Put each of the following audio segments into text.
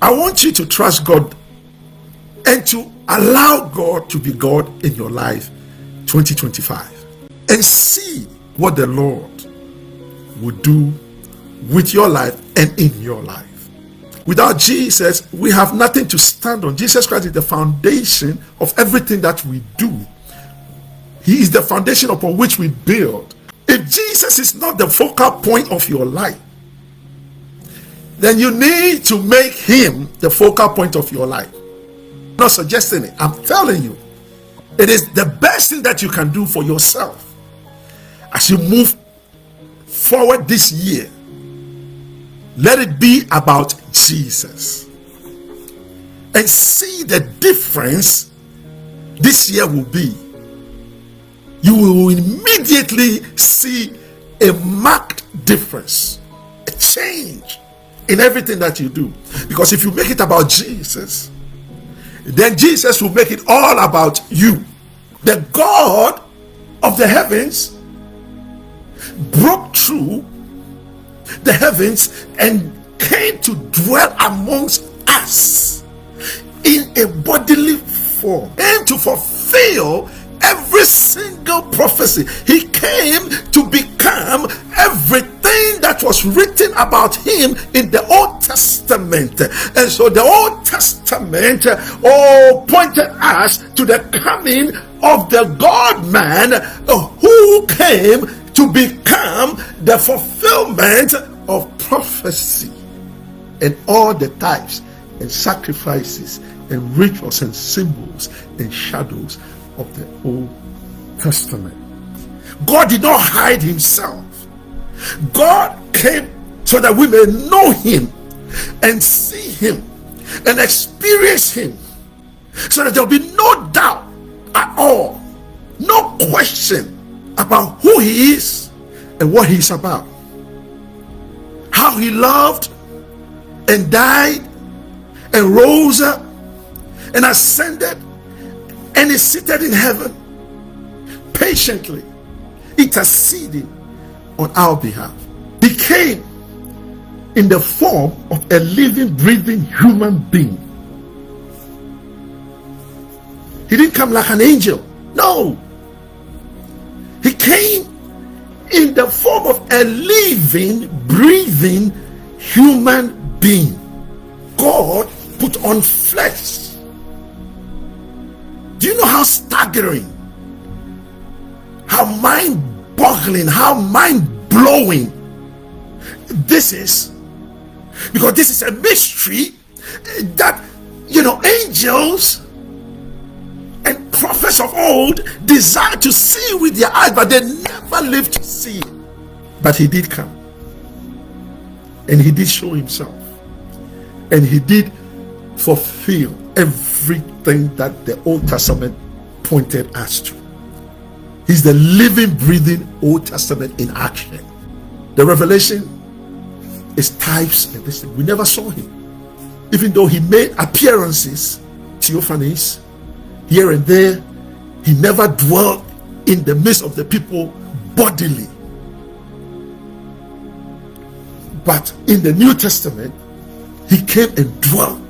I want you to trust God and to allow God to be God in your life 2025, and see what the Lord will do with your life and in your life. Without Jesus, we have nothing to stand on. Jesus Christ is the foundation of everything that we do. He is the foundation upon which we build. If Jesus is not the focal point of your life, then you need to make him the focal point of your life. I'm not suggesting it. I'm telling you, it is the best thing that you can do for yourself as you move forward this year. Let it be about Jesus, and see the difference this year will be. You will immediately see a marked difference, a change in everything that you do. Because if you make it about Jesus, then Jesus will make it all about you. The God of the heavens broke through the heavens and came to dwell amongst us in a bodily form, and to fulfill every single prophecy. He came to become everything that was written about him in the Old Testament. And so the Old Testament pointed us to the coming of the God-man who came to become the fulfillment of prophecy and all the types and sacrifices and rituals and symbols and shadows of the Old Testament. God did not hide himself. God came so that we may know him and see him and experience him, so that there will be no doubt at all, no question about who he is and what he's about, how he loved and died and rose up and ascended and is seated in heaven, patiently interceding on our behalf. He came in the form of a living, breathing human being. He didn't come like an angel. No. He came in the form of a living, breathing human being. God put on flesh. Do you know how staggering, how mind-boggling, how mind-blowing this is? Because this is a mystery that, angels and prophets of old desire to see with their eyes, but they never lived to see it. But he did come, and he did show himself, and he did fulfill everything that the Old Testament pointed us to. He's the living, breathing Old Testament in action. The revelation is types and this thing. We never saw him, even though he made appearances, theophanies, here and there. He never dwelt in the midst of the people bodily. But in the New Testament, he came and dwelt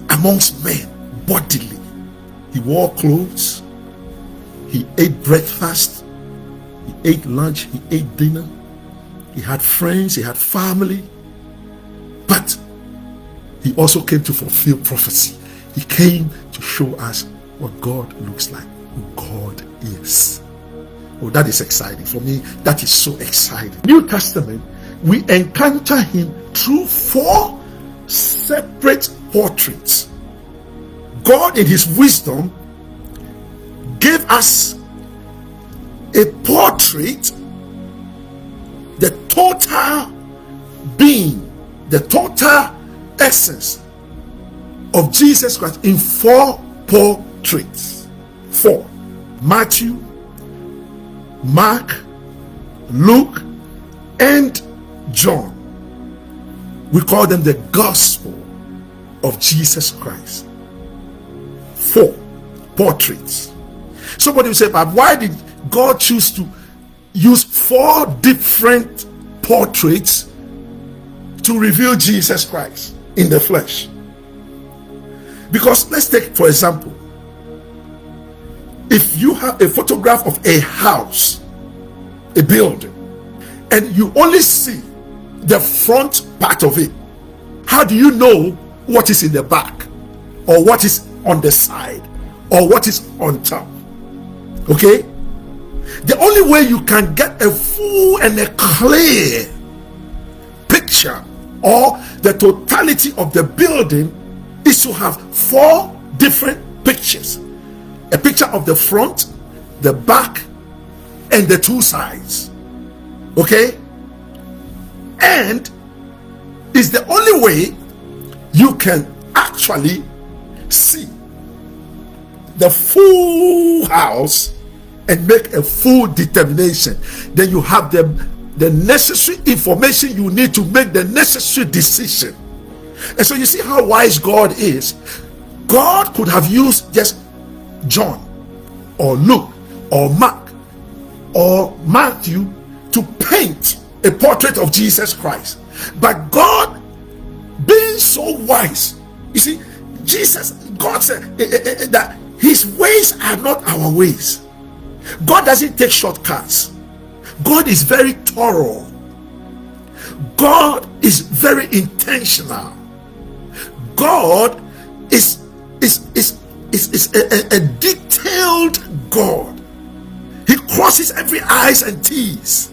amongst men bodily. He wore clothes, he ate breakfast, he ate lunch, he ate dinner, he had friends, he had family. But he also came to fulfill prophecy. He came to show us what God looks like, who God is. Oh, that is exciting. For me, that is so exciting. New Testament, we encounter him through 4 separate portraits. God, in his wisdom, gave us a portrait, the total being, the total essence of Jesus Christ in 4 portraits. 4. Matthew, Mark, Luke, and John. We call them the gospel of Jesus Christ. 4 portraits. Somebody will say, but why did God choose to use 4 different portraits to reveal Jesus Christ in the flesh? Because let's take, for example, if you have a photograph of a house, a building, and you only see the front part of it, how do you know what is in the back, or what is on the side, or what is on top? Okay? The only way you can get a full and a clear picture or the totality of the building is to have 4 different pictures: a picture of the front, the back, and the 2 sides. Okay? And it's the only way you can actually see the full house and make a full determination. Then you have the necessary information you need to make the necessary decision. And so you see how wise God is. God could have used just John or Luke or Mark or Matthew to paint a portrait of Jesus Christ. But God, being so wise, you see, God said that his ways are not our ways. God doesn't take shortcuts. God is very thorough. God is very intentional. God is a detailed God. He crosses every I's and T's,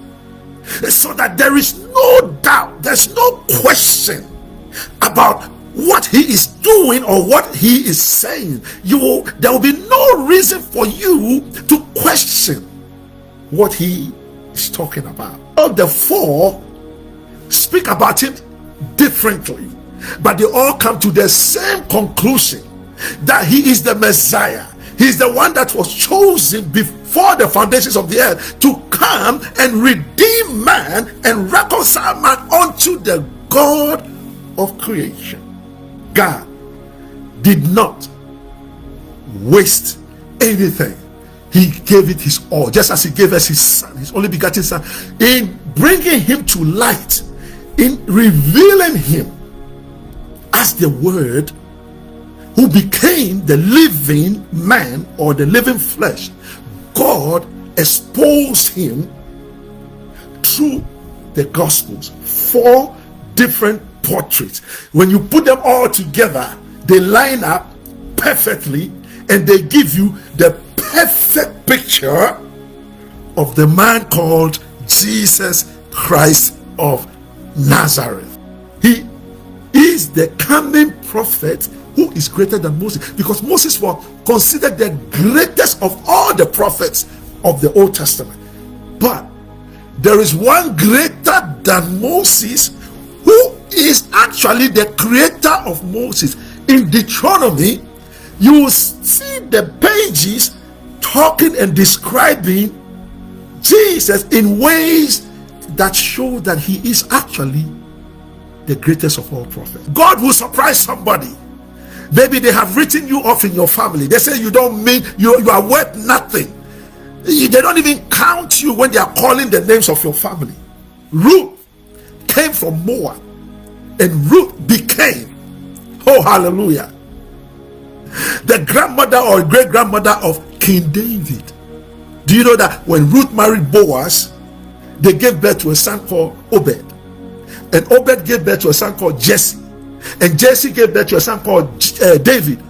so that there is no doubt, there's no question about what he is doing or what he is saying. There will be no reason for you to question what he is talking about. All the 4 speak about him differently, but they all come to the same conclusion, that he is the Messiah. He is the one that was chosen before the foundations of the earth to come and redeem man and reconcile man unto the God of creation. God did not waste anything. He gave it his all, just as he gave us his son, his only begotten son, in bringing him to light, in revealing him as the Word who became the living man or the living flesh. God exposed him through the Gospels. 4 different portraits. When you put them all together, they line up perfectly and they give you the perfect picture of the man called Jesus Christ of Nazareth. He is the coming prophet who is greater than Moses, because Moses was considered the greatest of all the prophets of the Old Testament. But there is one greater than Moses, who is actually the creator of Moses. In Deuteronomy, you will see the pages talking and describing Jesus in ways that show that he is actually the greatest of all prophets. God will surprise somebody. Maybe they have written you off in your family. They say you don't mean, you are worth nothing. They don't even count you when they are calling the names of your family. Ruth came from Moab, and Ruth became, oh hallelujah, the grandmother or great grandmother of King David. Do you know that when Ruth married Boaz, they gave birth to a son called Obed, and Obed gave birth to a son called Jesse, and Jesse gave birth to a son called David,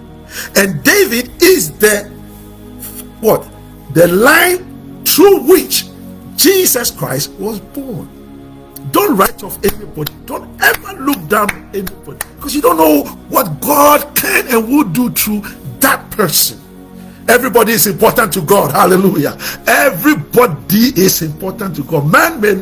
and David is the line through which Jesus Christ was born. Don't write off anybody. Don't ever look down on anybody, because you don't know what God can and will do through that person. Everybody is important to God. Hallelujah. Everybody is important to God. Man may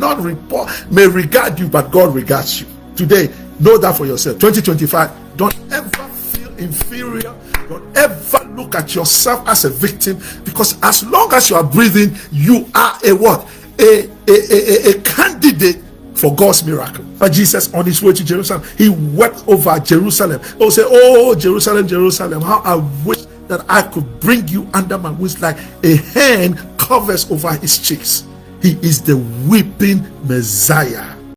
regard you, but God regards you. Today, know that for yourself. 2025, don't ever feel inferior. Don't ever look at yourself as a victim, because as long as you are breathing, you are a candidate for God's miracle. But Jesus, on his way to Jerusalem, he wept over Jerusalem. Oh, say, oh Jerusalem, Jerusalem, how I wish that I could bring you under my wings, like a hen covers over his cheeks. He is the weeping Messiah.